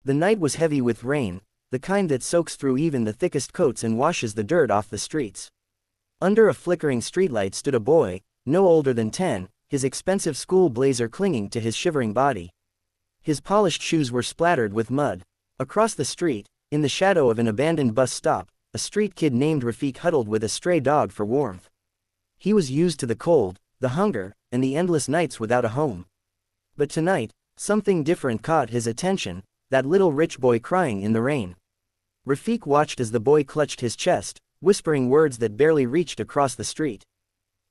The night was heavy with rain, the kind that soaks through even the thickest coats and washes the dirt off the streets. Under a flickering streetlight stood a boy, no older than 10, his expensive school blazer clinging to his shivering body. His polished shoes were splattered with mud. Across the street, in the shadow of an abandoned bus stop, a street kid named Rafik huddled with a stray dog for warmth. He was used to the cold, the hunger, and the endless nights without a home. But tonight, something different caught his attention, that little rich boy crying in the rain. Rafik watched as the boy clutched his chest, whispering words that barely reached across the street.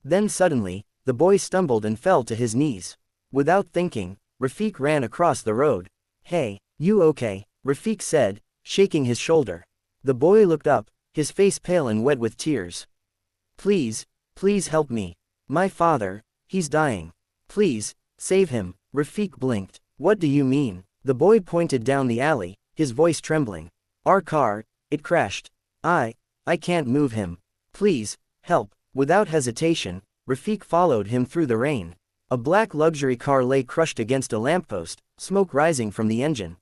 Then suddenly, the boy stumbled and fell to his knees. Without thinking, Rafik ran across the road. "Hey, you okay?" Rafik said, shaking his shoulder. The boy looked up, his face pale and wet with tears. Please help me. My father, he's dying. Please, save him." Rafik blinked. "What do you mean?" The boy pointed down the alley, his voice trembling. "Our car, it crashed. I can't move him. Please, help." Without hesitation, Rafik followed him through the rain. A black luxury car lay crushed against a lamppost, smoke rising from the engine.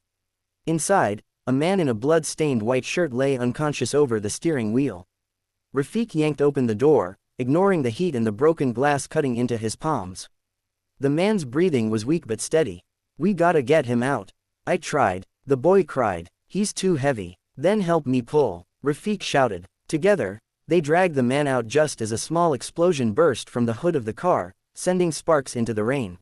Inside, a man in a blood-stained white shirt lay unconscious over the steering wheel. Rafik yanked open the door, ignoring the heat and the broken glass cutting into his palms. The man's breathing was weak but steady. "We gotta get him out." "I tried," the boy cried. "He's too heavy." "Then help me pull," Rafik shouted. Together, they dragged the man out just as a small explosion burst from the hood of the car, sending sparks into the rain.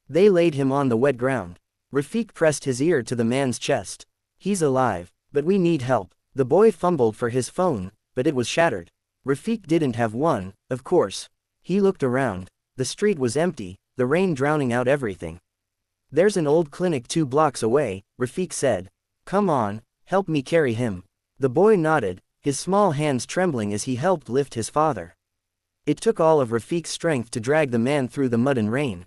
They laid him on the wet ground. Rafik pressed his ear to the man's chest. "He's alive, but we need help." The boy fumbled for his phone, but it was shattered. Rafik didn't have one, of course. He looked around. The street was empty, the rain drowning out everything. "There's an old clinic 2 blocks away," Rafik said. "Come on, help me carry him." The boy nodded, his small hands trembling as he helped lift his father. It took all of Rafik's strength to drag the man through the mud and rain.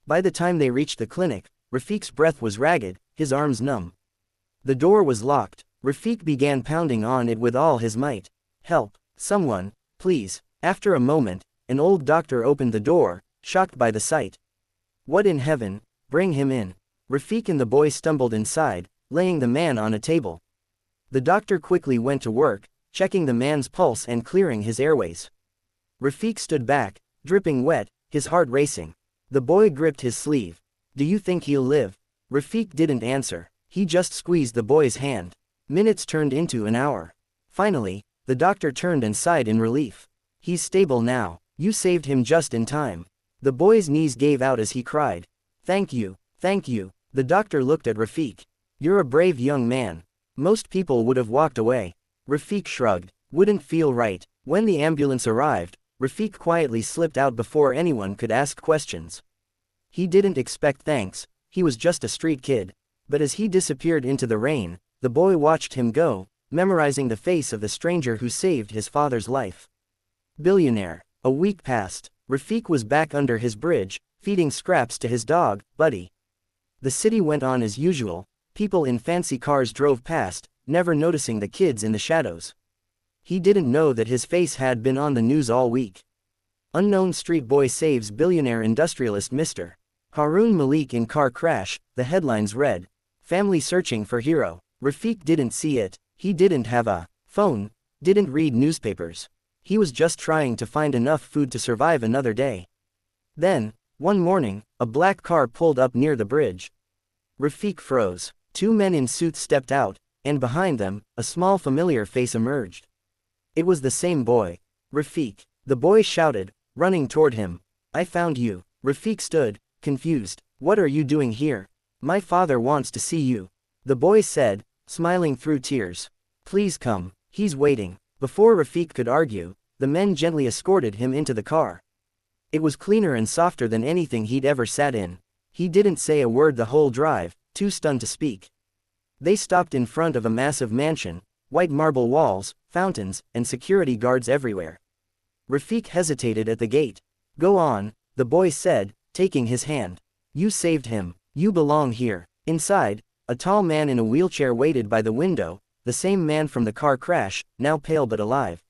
By the time they reached the clinic, Rafik's breath was ragged, his arms numb. The door was locked. Rafik began pounding on it with all his might. "Help, someone, please." After a moment, an old doctor opened the door, shocked by the sight. "What in heaven, bring him in." Rafik and the boy stumbled inside, laying the man on a table. The doctor quickly went to work, checking the man's pulse and clearing his airways. Rafik stood back, dripping wet, his heart racing. The boy gripped his sleeve. "Do you think he'll live?" Rafik didn't answer. He just squeezed the boy's hand. Minutes turned into an hour. Finally, the doctor turned and sighed in relief. "He's stable now. You saved him just in time." The boy's knees gave out as he cried. Thank you. The doctor looked at Rafik. "You're a brave young man. Most people would have walked away." Rafik shrugged. "Wouldn't feel right." When the ambulance arrived, Rafik quietly slipped out before anyone could ask questions. He didn't expect thanks, he was just a street kid. But as he disappeared into the rain, the boy watched him go, memorizing the face of the stranger who saved his father's life. Billionaire. A week passed. Rafik was back under his bridge, feeding scraps to his dog, Buddy. The city went on as usual. People in fancy cars drove past, never noticing the kids in the shadows. He didn't know that his face had been on the news all week. Unknown street boy saves billionaire industrialist Mr. Harun Malik in car crash, the headlines read. Family searching for hero. Rafik didn't see it. He didn't have a phone, didn't read newspapers. He was just trying to find enough food to survive another day. Then, one morning, a black car pulled up near the bridge. Rafik froze. 2 men in suits stepped out, and behind them, a small familiar face emerged. It was the same boy. "Rafik," the boy shouted, running toward him. "I found you." Rafik stood, confused. "What are you doing here?" "My father wants to see you," the boy said, smiling through tears. "Please come, he's waiting." Before Rafik could argue, the men gently escorted him into the car. It was cleaner and softer than anything he'd ever sat in. He didn't say a word the whole drive, too stunned to speak. They stopped in front of a massive mansion, white marble walls, fountains, and security guards everywhere. Rafik hesitated at the gate. "Go on," the boy said, taking his hand. "You saved him. You belong here." Inside, a tall man in a wheelchair waited by the window, the same man from the car crash, now pale but alive.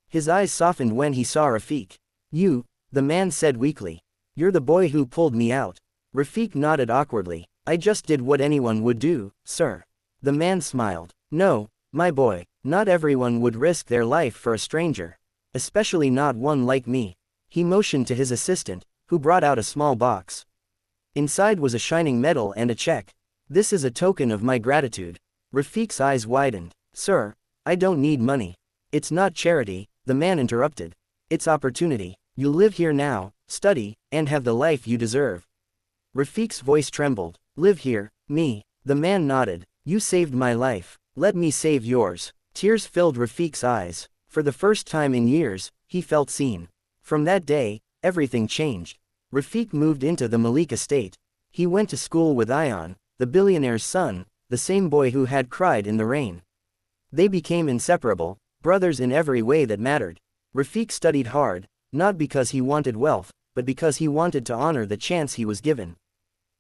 His eyes softened when he saw Rafik. "You," the man said weakly. "You're the boy who pulled me out." Rafik nodded awkwardly. I just did what anyone would do, sir. The man smiled. No, my boy, not everyone would risk their life for a stranger. Especially not one like me. He motioned to his assistant, who brought out a small box. Inside was a shining medal and a check. This is a token of my gratitude. Rafiq's eyes widened. Sir, I don't need money. It's not charity, the man interrupted. It's opportunity. You live here now, study, and have the life you deserve. Rafiq's voice trembled. Live here, me. The man nodded. You saved my life. Let me save yours. Tears filled Rafiq's eyes. For the first time in years, he felt seen. From that day, everything changed. Rafiq moved into the Malik estate. He went to school with Ion, the billionaire's son, the same boy who had cried in the rain. They became inseparable, brothers in every way that mattered. Rafiq studied hard, not because he wanted wealth, but because he wanted to honor the chance he was given.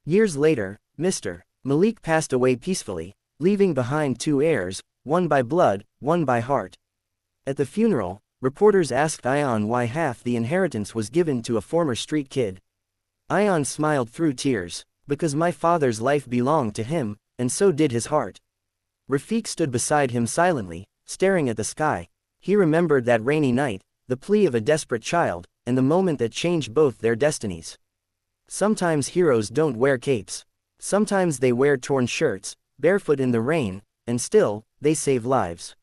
Years later, Mr. Malik passed away peacefully, leaving behind two heirs, one by blood, one by heart. At the funeral, reporters asked Ion why half the inheritance was given to a former street kid. Ion smiled through tears. Because my father's life belonged to him, and so did his heart. Rafiq stood beside him silently, staring at the sky. He remembered that rainy night, the plea of a desperate child, and the moment that changed both their destinies. Sometimes heroes don't wear capes. Sometimes they wear torn shirts, barefoot in the rain, and still, they save lives.